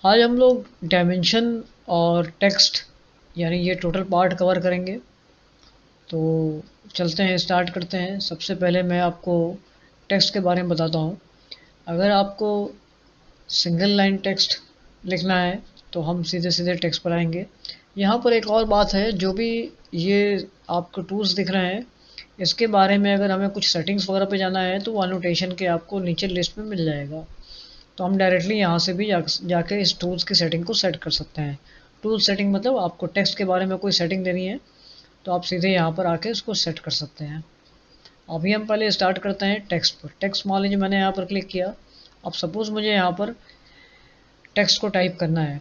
आज हम लोग डायमेंशन और टेक्स्ट यानी ये टोटल पार्ट कवर करेंगे। तो चलते हैं, स्टार्ट करते हैं। सबसे पहले मैं आपको टेक्स्ट के बारे में बताता हूँ। अगर आपको सिंगल लाइन टेक्स्ट लिखना है तो हम सीधे सीधे टेक्स्ट पर आएंगे। यहाँ पर एक और बात है, जो भी ये आपको टूल्स दिख रहे हैं इसके बारे में अगर हमें कुछ सेटिंग्स वगैरह पे जाना है तो वो एनोटेशन के आपको नीचे लिस्ट में मिल जाएगा। तो हम डायरेक्टली यहाँ से भी जाके इस टूल्स की सेटिंग को सेट कर सकते हैं। टूल सेटिंग मतलब आपको टेक्स्ट के बारे में कोई सेटिंग देनी है तो आप सीधे यहाँ पर आके इसको सेट कर सकते हैं। अभी हम पहले स्टार्ट करते हैं टेक्स्ट पर। टेक्स्ट मान लीजिए मैंने यहाँ पर क्लिक किया। अब सपोज़ मुझे यहाँ पर टेक्स्ट को टाइप करना है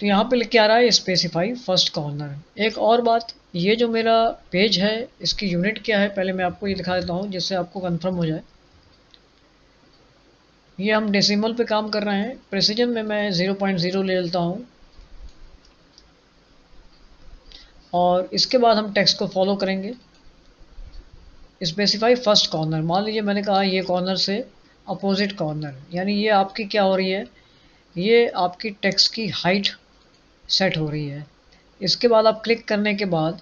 तो यहाँ पे लिख के आ रहा है स्पेसिफाई फर्स्ट कॉर्नर। एक और बात, ये जो मेरा पेज है इसकी यूनिट क्या है पहले मैं आपको ये दिखा देता हूँ जिससे आपको कंफर्म हो जाए। ये हम डेसिमल पे काम कर रहे हैं। प्रेसिजन में मैं 0.0 ले लेता हूँ और इसके बाद हम टेक्स्ट को फॉलो करेंगे। स्पेसिफाई फर्स्ट कॉर्नर, मान लीजिए मैंने कहा ये कॉर्नर से अपोजिट कॉर्नर, यानी ये आपकी क्या हो रही है, ये आपकी टेक्स्ट की हाइट सेट हो रही है। इसके बाद आप क्लिक करने के बाद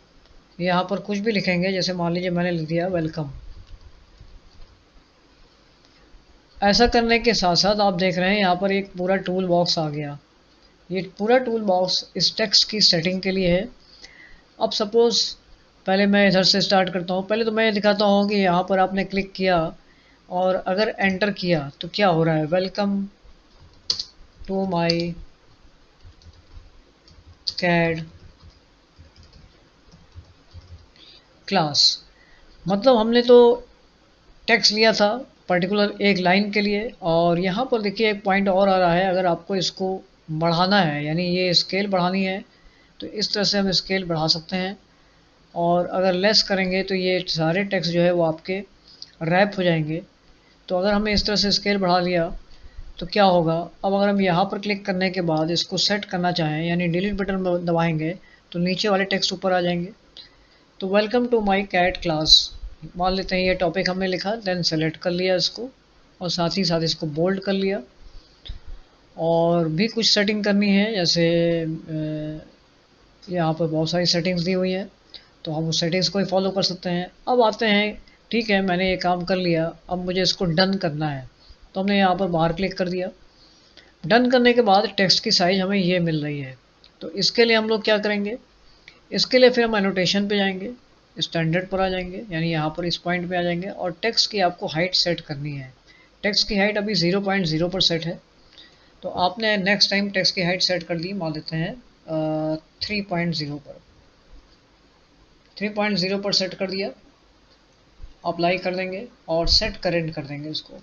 यहाँ पर कुछ भी लिखेंगे, जैसे मान लीजिए मैंने लिख दिया वेलकम। ऐसा करने के साथ साथ आप देख रहे हैं यहाँ पर एक पूरा टूल बॉक्स आ गया। ये पूरा टूल बॉक्स इस टेक्स्ट की सेटिंग के लिए है। अब सपोज़ पहले मैं इधर से स्टार्ट करता हूँ। पहले तो मैं दिखाता हूँ कि यहाँ पर आपने क्लिक किया और अगर एंटर किया तो क्या हो रहा है, welcome to my CAD class. मतलब हमने तो टेक्स्ट लिया था पर्टिकुलर एक लाइन के लिए, और यहाँ पर देखिए एक पॉइंट और आ रहा है। अगर आपको इसको बढ़ाना है यानी ये स्केल बढ़ानी है तो इस तरह से हम स्केल बढ़ा सकते हैं, और अगर लेस करेंगे तो ये सारे टेक्स्ट जो है वो आपके रैप हो जाएंगे। तो अगर हमने इस तरह से स्केल बढ़ा लिया तो क्या होगा, अब अगर हम यहाँ पर क्लिक करने के बाद इसको सेट करना चाहें यानी डिलीट बटन दबाएंगे तो नीचे वाले टेक्स्ट ऊपर आ जाएंगे। तो welcome to my CAD class मान लेते हैं, ये टॉपिक हमने लिखा, देन सेलेक्ट कर लिया इसको और साथ ही साथ इसको बोल्ड कर लिया। और भी कुछ सेटिंग करनी है, जैसे यहाँ पर बहुत सारी सेटिंग्स दी हुई हैं तो हम उस सेटिंग्स को ही फॉलो कर सकते हैं। अब आते हैं, ठीक है मैंने ये काम कर लिया, अब मुझे इसको डन करना है तो हमने यहाँ पर बाहर क्लिक कर दिया। डन करने के बाद टेक्स्ट की साइज़ हमें ये मिल रही है। तो इसके लिए हम लोग क्या करेंगे, इसके लिए फिर हम एनोटेशन पे जाएंगे, स्टैंडर्ड पर आ जाएंगे, यानी यहाँ पर इस पॉइंट पे आ जाएंगे और टेक्स्ट की आपको हाइट सेट करनी है। टेक्स्ट की हाइट अभी 0.0 पर सेट है। तो आपने नेक्स्ट टाइम टेक्स्ट की हाइट सेट कर दी, मान लेते हैं 3.0 पर। 3.0 पर सेट कर दिया, अप्लाई कर देंगे और सेट करेंट कर देंगे, इसको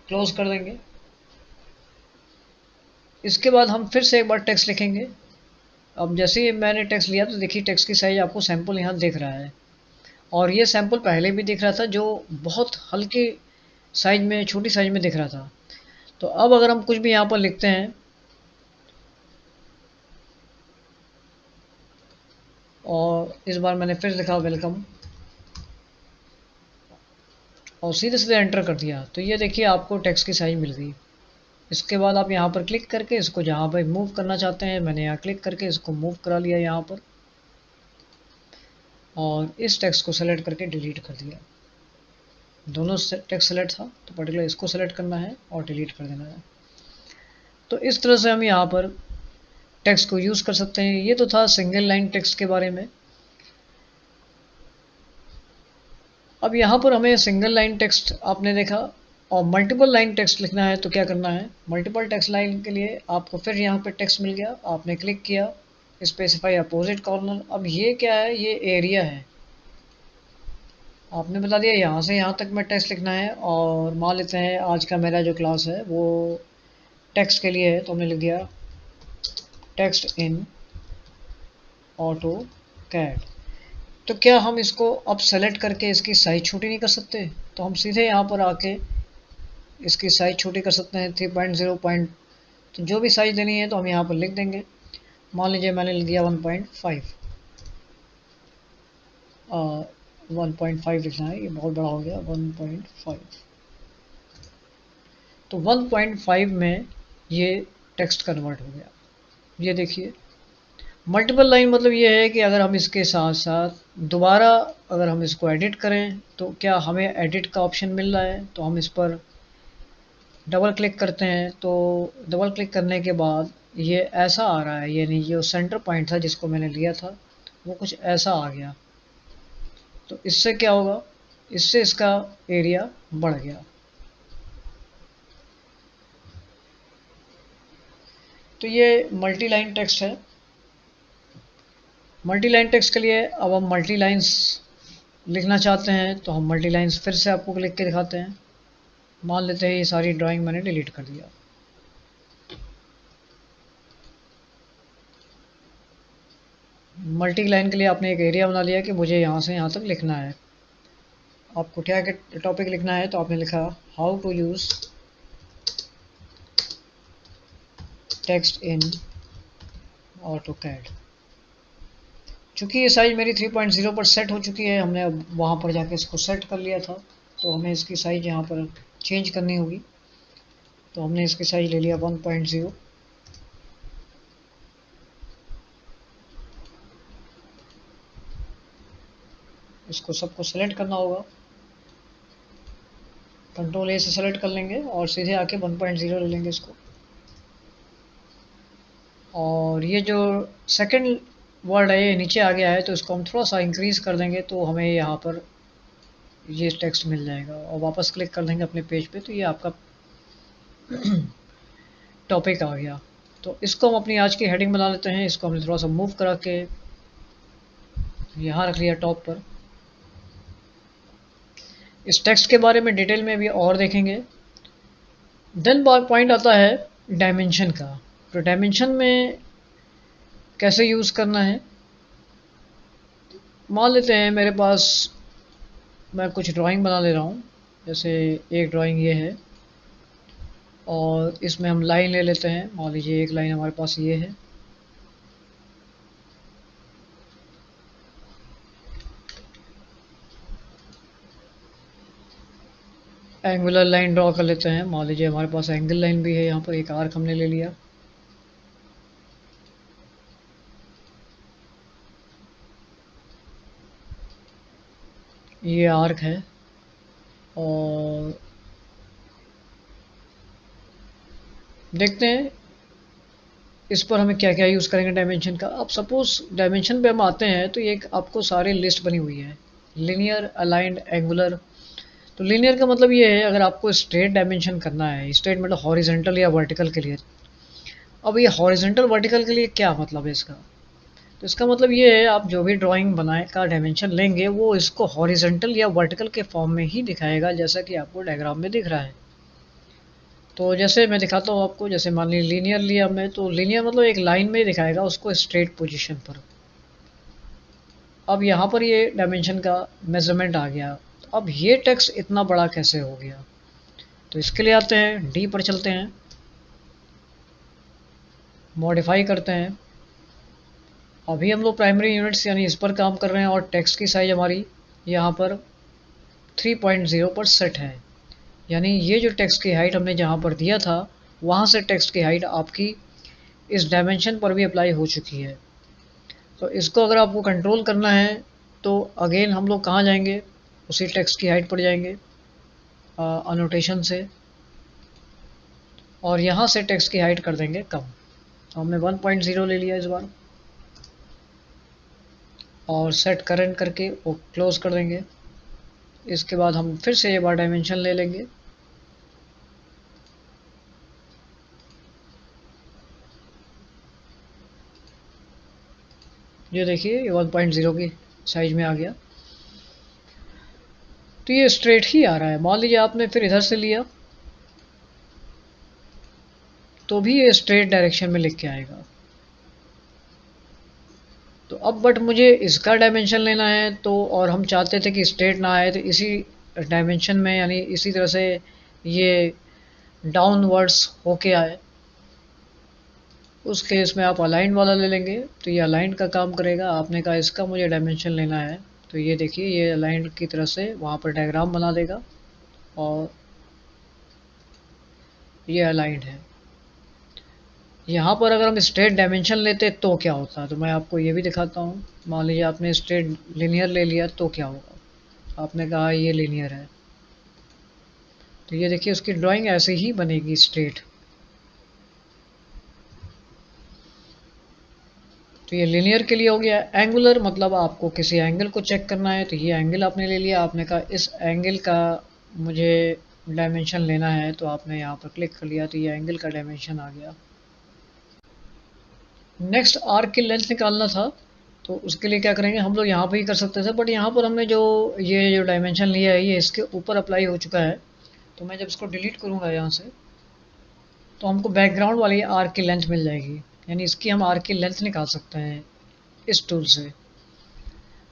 क्लोज कर देंगे। इसके बाद हम फिर से एक बार टेक्स्ट लिखेंगे। अब जैसे ही मैंने टेक्स्ट लिया तो देखिए टेक्स्ट की साइज आपको सैंपल यहाँ दिख रहा है, और ये सैंपल पहले भी दिख रहा था जो बहुत हल्के साइज में, छोटी साइज में दिख रहा था। तो अब अगर हम कुछ भी यहाँ पर लिखते हैं और इस बार मैंने फिर लिखा वेलकम और सीधे सीधे एंटर कर दिया तो ये देखिए आपको टेक्स्ट की साइज मिल गई। इसके बाद आप यहाँ पर क्लिक करके इसको जहाँ पर मूव करना चाहते हैं, मैंने यहाँ क्लिक करके इसको मूव करा लिया यहाँ पर, और इस टेक्स्ट को सेलेक्ट करके डिलीट कर दिया। दोनों टेक्स्ट सेलेक्ट था तो पर्टिकुलर इसको सेलेक्ट करना है और डिलीट कर देना है। तो इस तरह से हम यहाँ पर टेक्स्ट को यूज़ कर सकते हैं। ये तो था सिंगल लाइन टेक्स्ट के बारे में। अब यहाँ पर हमें सिंगल लाइन टेक्स्ट आपने देखा, और मल्टीपल लाइन टेक्स्ट लिखना है तो क्या करना है, मल्टीपल टेक्स्ट लाइन के लिए आपको फिर यहाँ पे टेक्स्ट मिल गया, आपने क्लिक किया, स्पेसिफाई अपोजिट कॉर्नर। अब ये क्या है, ये एरिया है। आपने बता दिया यहाँ से यहाँ तक मैं टेक्स्ट लिखना है, और मान लेते हैं आज का मेरा जो क्लास है वो टेक्स्ट के लिए है तो हमने लिख दिया टेक्स्ट इन ऑटो कैड। तो क्या हम इसको अब सेलेक्ट करके इसकी साइज छोटी नहीं कर सकते, तो हम सीधे यहाँ पर आके इसकी साइज छोटी कर सकते हैं 3.0 पॉइंट। तो जो भी साइज देनी है तो हम यहाँ पर लिख देंगे। मान लीजिए मैंने लिख दिया 1.5, 1.5 लिखना है, ये बहुत बड़ा हो गया 1.5। तो 1.5 में ये टेक्स्ट कन्वर्ट हो गया। ये देखिए, मल्टीपल लाइन मतलब ये है कि अगर हम इसके साथ साथ दोबारा अगर हम इसको एडिट करें तो क्या हमें एडिट का ऑप्शन मिल रहा है। तो हम इस पर डबल क्लिक करते हैं, तो डबल क्लिक करने के बाद ये ऐसा आ रहा है, यानी जो सेंटर पॉइंट था जिसको मैंने लिया था वो कुछ ऐसा आ गया। तो इससे क्या होगा, इससे इसका एरिया बढ़ गया। तो ये मल्टी लाइन टेक्स्ट है। मल्टी लाइन टेक्स्ट के लिए अब हम मल्टी लाइन्स लिखना चाहते हैं तो हम मल्टी लाइन्स फिर से आपको लिख के दिखाते हैं। मान लेते हैं ये सारी ड्राइंग मैंने डिलीट कर दिया। मल्टी लाइन के लिए आपने एक एरिया बना लिया कि मुझे यहाँ से यहाँ तक लिखना है। आपको क्या टॉपिक लिखना है, तो आपने लिखा how to use text in AutoCAD. चूँकि ये साइज़ मेरी 3.0 पर सेट हो चुकी है, हमने अब वहाँ पर जाके इसको सेट कर लिया था, तो हमें इसकी साइज़ यहाँ पर चेंज करनी होगी। तो हमने इसकी साइज़ ले लिया 1.0। इसको सबको सेलेक्ट करना होगा, कंट्रोल ए से सेलेक्ट कर लेंगे और सीधे आके 1.0 ले लेंगे इसको। और ये जो सेकंड वर्ड है ये नीचे आ गया है, तो इसको हम थोड़ा सा इंक्रीज़ कर देंगे तो हमें यहाँ पर ये टेक्स्ट मिल जाएगा। और वापस क्लिक कर देंगे अपने पेज पे, तो ये आपका टॉपिक आ गया। तो इसको हम अपनी आज की हेडिंग बना लेते हैं। इसको हमने थोड़ा सा मूव करा के यहाँ रख लिया टॉप पर। इस टेक्स्ट के बारे में डिटेल में भी और देखेंगे। देन पॉइंट आता है डायमेंशन का। तो डायमेंशन में कैसे यूज़ करना है, मान लेते हैं मेरे पास मैं कुछ ड्राइंग बना ले रहा हूँ। जैसे एक ड्राइंग ये है और इसमें हम लाइन ले लेते हैं। मान लीजिए एक लाइन हमारे पास ये है, एंगुलर लाइन ड्रॉ कर लेते हैं। मान लीजिए हमारे पास एंगल लाइन भी है, यहाँ पर एक आर्क हमने ले लिया। ये आर्क है और देखते हैं इस पर हमें क्या क्या यूज़ करेंगे डायमेंशन का। अब सपोज डायमेंशन पे हम आते हैं तो ये आपको सारे लिस्ट बनी हुई है, लिनियर, अलाइंड, एंगुलर। तो लिनियर का मतलब ये है अगर आपको स्ट्रेट डायमेंशन करना है, स्ट्रेट मतलब हॉरिजेंटल या वर्टिकल के लिए। अब ये हॉरिजेंटल वर्टिकल के लिए क्या मतलब है इसका, तो इसका मतलब ये है आप जो भी ड्राइंग बनाए का डायमेंशन लेंगे वो इसको हॉरिजेंटल या वर्टिकल के फॉर्म में ही दिखाएगा, जैसा कि आपको डायग्राम में दिख रहा है। तो जैसे मैं दिखाता हूँ आपको, जैसे मान लीजिए लीनियर लिया हमने, तो लीनियर मतलब एक लाइन में ही दिखाएगा उसको स्ट्रेट पोजीशन पर। अब यहाँ पर ये डायमेंशन का मेजरमेंट आ गया। अब ये टेक्स्ट इतना बड़ा कैसे हो गया, तो इसके लिए आते हैं डी पर चलते हैं, मॉडिफाई करते हैं। अभी हम लोग प्राइमरी यूनिट्स यानी इस पर काम कर रहे हैं और टेक्स्ट की साइज हमारी यहाँ पर 3.0 पर सेट है। यानी ये जो टेक्स्ट की हाइट हमने जहाँ पर दिया था वहाँ से टेक्स्ट की हाइट आपकी इस डायमेंशन पर भी अप्लाई हो चुकी है। तो इसको अगर आपको कंट्रोल करना है तो अगेन हम लोग कहाँ जाएंगे, उसी टेक्स्ट की हाइट पर जाएंगे अनोटेशन से, और यहाँ से टेक्स्ट की हाइट कर देंगे कम। तो हमने 1.0 ले लिया इस बार और सेट करंट करके वो क्लोज कर देंगे। इसके बाद हम फिर से ये बार डायमेंशन ले लेंगे। ये देखिए ये 1.0 की साइज में आ गया। तो ये स्ट्रेट ही आ रहा है। मान लीजिए आपने फिर इधर से लिया तो भी ये स्ट्रेट डायरेक्शन में लिख के आएगा। तो अब बट मुझे इसका डायमेंशन लेना है, तो और हम चाहते थे कि स्ट्रेट ना आए, तो इसी डायमेंशन में यानी इसी तरह से ये डाउनवर्ड्स होके आए, उस केस में आप अलाइन वाला ले लेंगे तो ये अलाइन का काम करेगा। आपने कहा इसका मुझे डायमेंशन लेना है, तो ये देखिए ये अलाइन की तरह से वहाँ पर डायग्राम बना देगा और ये अलाइंड है। यहाँ पर अगर हम स्ट्रेट डायमेंशन लेते तो क्या होता है, तो मैं आपको ये भी दिखाता हूँ। मान लीजिए आपने स्ट्रेट लिनियर ले लिया तो क्या होगा, आपने कहा ये लिनियर है, तो ये देखिए उसकी ड्राइंग ऐसे ही बनेगी स्ट्रेट। तो ये लिनियर के लिए हो गया। एंगुलर मतलब आपको किसी एंगल को चेक करना है, तो ये एंगल आपने ले लिया, आपने कहा इस एंगल का मुझे डायमेंशन लेना है, तो आपने यहाँ पर क्लिक कर लिया, तो ये एंगल का डायमेंशन आ गया। नेक्स्ट आर्क की लेंथ निकालना था, तो उसके लिए क्या करेंगे, हम लोग यहाँ पर ही कर सकते थे, बट यहाँ पर हमने जो ये जो डायमेंशन लिया है ये इसके ऊपर अप्लाई हो चुका है। तो मैं जब इसको डिलीट करूँगा यहाँ से, तो हमको बैकग्राउंड वाली आर्क की लेंथ मिल जाएगी, यानी इसकी हम आर्क की लेंथ निकाल सकते हैं इस टूल से।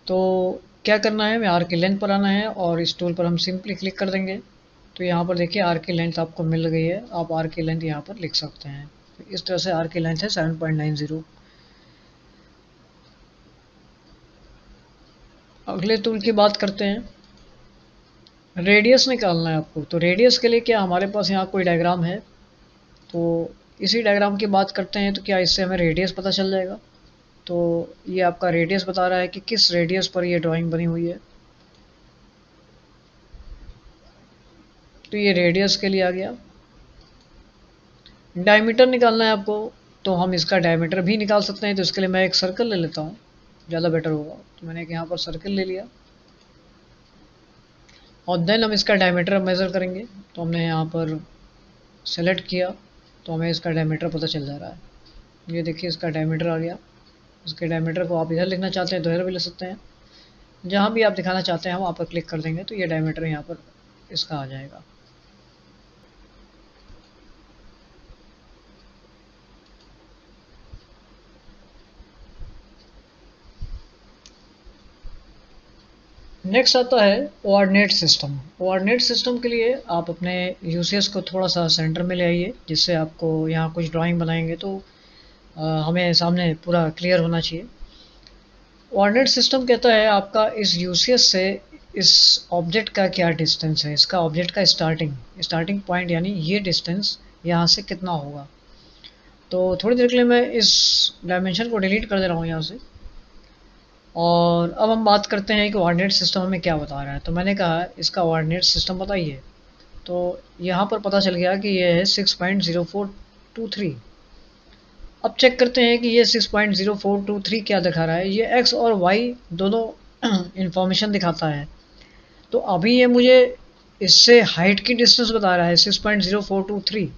तो क्या करना है, हमें आर्क की लेंथ पर आना है और इस टूल पर हम सिंपली क्लिक कर देंगे। तो यहाँ पर देखिए आर्क की लेंथ आपको मिल गई है, आप आर्क की लेंथ यहाँ पर लिख सकते हैं। तो इस तरह से आर्क की लेंथ है 7.90। अगले टूल की बात करते हैं, रेडियस निकालना है आपको। तो रेडियस के लिए क्या, हमारे पास यहाँ कोई डायग्राम है, तो इसी डायग्राम की बात करते हैं। तो क्या इससे हमें रेडियस पता चल जाएगा। तो ये आपका रेडियस बता रहा है कि किस रेडियस पर ये ड्राइंग बनी हुई है। तो ये रेडियस के लिए आ गया। डायमीटर निकालना है आपको, तो हम इसका डायमीटर भी निकाल सकते हैं। तो इसके लिए मैं एक सर्कल ले लेता हूँ, ज़्यादा बेटर होगा। तो मैंने एक यहाँ पर सर्कल ले लिया और देन हम इसका डायमीटर मेज़र करेंगे। तो हमने यहाँ पर सेलेक्ट किया, तो हमें इसका डायमीटर पता चल जा रहा है। ये देखिए इसका डायमीटर आ गया। इसके डायमीटर को आप इधर लिखना चाहते हैं तो इधर भी ले सकते हैं, जहाँ भी आप दिखाना चाहते हैं हम वहाँ पर क्लिक कर देंगे, तो ये डायमीटर यहाँ पर इसका आ जाएगा। नेक्स्ट आता है कोऑर्डिनेट सिस्टम। कोऑर्डिनेट सिस्टम के लिए आप अपने यूसीएस को थोड़ा सा सेंटर में ले आइए, जिससे आपको यहाँ कुछ ड्राइंग बनाएंगे तो हमें सामने पूरा क्लियर होना चाहिए। कोऑर्डिनेट सिस्टम कहता है आपका इस यूसीएस से इस ऑब्जेक्ट का क्या डिस्टेंस है, इसका ऑब्जेक्ट का स्टार्टिंग पॉइंट, यानी ये डिस्टेंस यहाँ से कितना होगा। तो थोड़ी देर के लिए मैं इस डायमेंशन को डिलीट कर दे रहा हूँ यहाँ से। और अब हम बात करते हैं कि कोऑर्डिनेट सिस्टम हमें क्या बता रहा है। तो मैंने कहा इसका कोऑर्डिनेट सिस्टम बताइए, तो यहाँ पर पता चल गया कि ये है 6.0423। अब चेक करते हैं कि ये 6.0423 क्या दिखा रहा है। ये एक्स और वाई दोनों इंफॉर्मेशन दिखाता है। तो अभी ये मुझे इससे हाइट की डिस्टेंस बता रहा है 6.0423।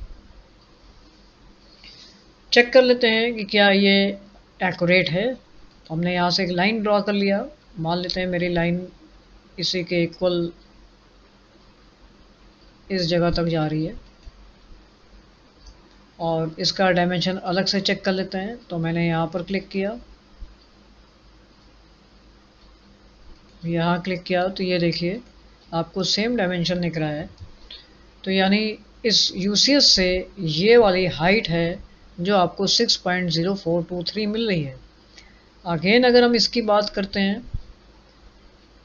चेक कर लेते हैं कि क्या ये एक्यूरेट है। तो हमने यहाँ से एक लाइन ड्रॉ कर लिया, मान लेते हैं मेरी लाइन इसी के इक्वल इस जगह तक जा रही है, और इसका डायमेंशन अलग से चेक कर लेते हैं। तो मैंने यहाँ पर क्लिक किया, यहाँ क्लिक किया, तो ये देखिए आपको सेम डायमेंशन दिख रहा है। तो यानी इस यूसीएस से ये वाली हाइट है जो आपको 6.0423 मिल रही है। अगेन अगर हम इसकी बात करते हैं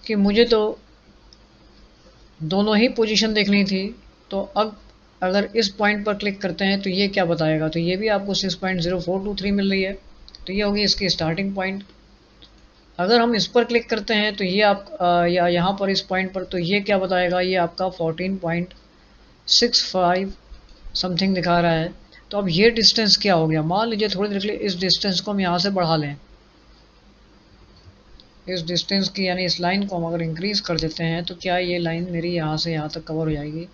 कि मुझे तो दोनों ही पोजीशन देखनी थी, तो अब अगर इस पॉइंट पर क्लिक करते हैं तो ये क्या बताएगा, तो ये भी आपको 6.0423 मिल रही है। तो ये होगी इसकी स्टार्टिंग पॉइंट। अगर हम इस पर क्लिक करते हैं तो ये आप या यहाँ पर इस पॉइंट पर, तो ये क्या बताएगा, ये आपका 14.65 समथिंग दिखा रहा है। तो अब ये डिस्टेंस क्या हो गया, मान लीजिए थोड़ी देर के लिए इस डिस्टेंस को हम यहाँ से बढ़ा लें, इस डिस्टेंस की यानी इस लाइन को हम अगर इंक्रीज कर देते हैं, तो क्या ये लाइन मेरी यहाँ से यहाँ तक कवर हो जाएगी।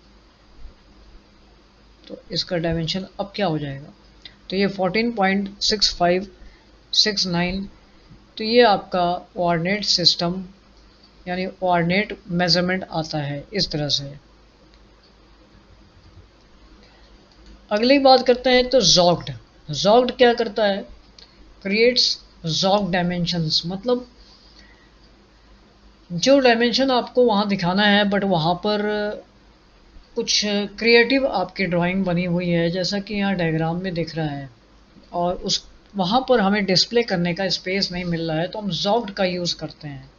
तो इसका डायमेंशन अब क्या हो जाएगा, तो ये 14.6569। तो ये आपका कोऑर्डिनेट सिस्टम यानी कोऑर्डिनेट मेजरमेंट आता है इस तरह से। अगली बात करते हैं तो जॉग्ड। जॉग्ड क्या करता है, क्रिएट्स जॉग्ड डायमेंशंस, मतलब जो डायमेंशन आपको वहाँ दिखाना है बट वहाँ पर कुछ क्रिएटिव आपकी ड्राइंग बनी हुई है, जैसा कि यहाँ डायग्राम में दिख रहा है, और उस वहाँ पर हमें डिस्प्ले करने का स्पेस नहीं मिल रहा है, तो हम जॉग्ड का यूज़ करते हैं।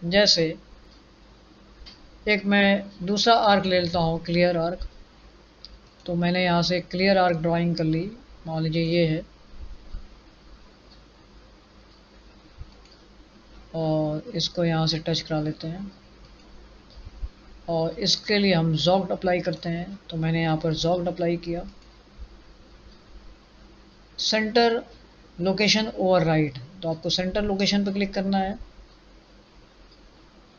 जैसे एक मैं दूसरा आर्क ले लेता हूँ, क्लियर आर्क। तो मैंने यहाँ से क्लियर आर्क ड्राइंग कर ली, मान लीजिए ये है, और इसको यहाँ से टच करा लेते हैं और इसके लिए हम जॉग्ड अप्लाई करते हैं। तो मैंने यहाँ पर जॉग्ड अप्लाई किया। सेंटर लोकेशन ओवरराइड, तो आपको सेंटर लोकेशन पर क्लिक करना है।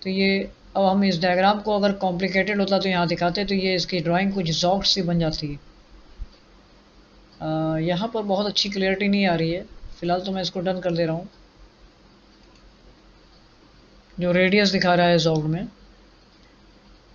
तो ये अब हम इस डायग्राम को अगर कॉम्प्लिकेटेड होता तो यहाँ दिखाते, तो ये इसकी ड्राइंग कुछ जॉग्ड सी बन जाती है। यहाँ पर बहुत अच्छी क्लियरिटी नहीं आ रही है, फिलहाल तो मैं इसको डन कर दे रहा हूँ। जो रेडियस दिखा रहा है जॉग्ड में,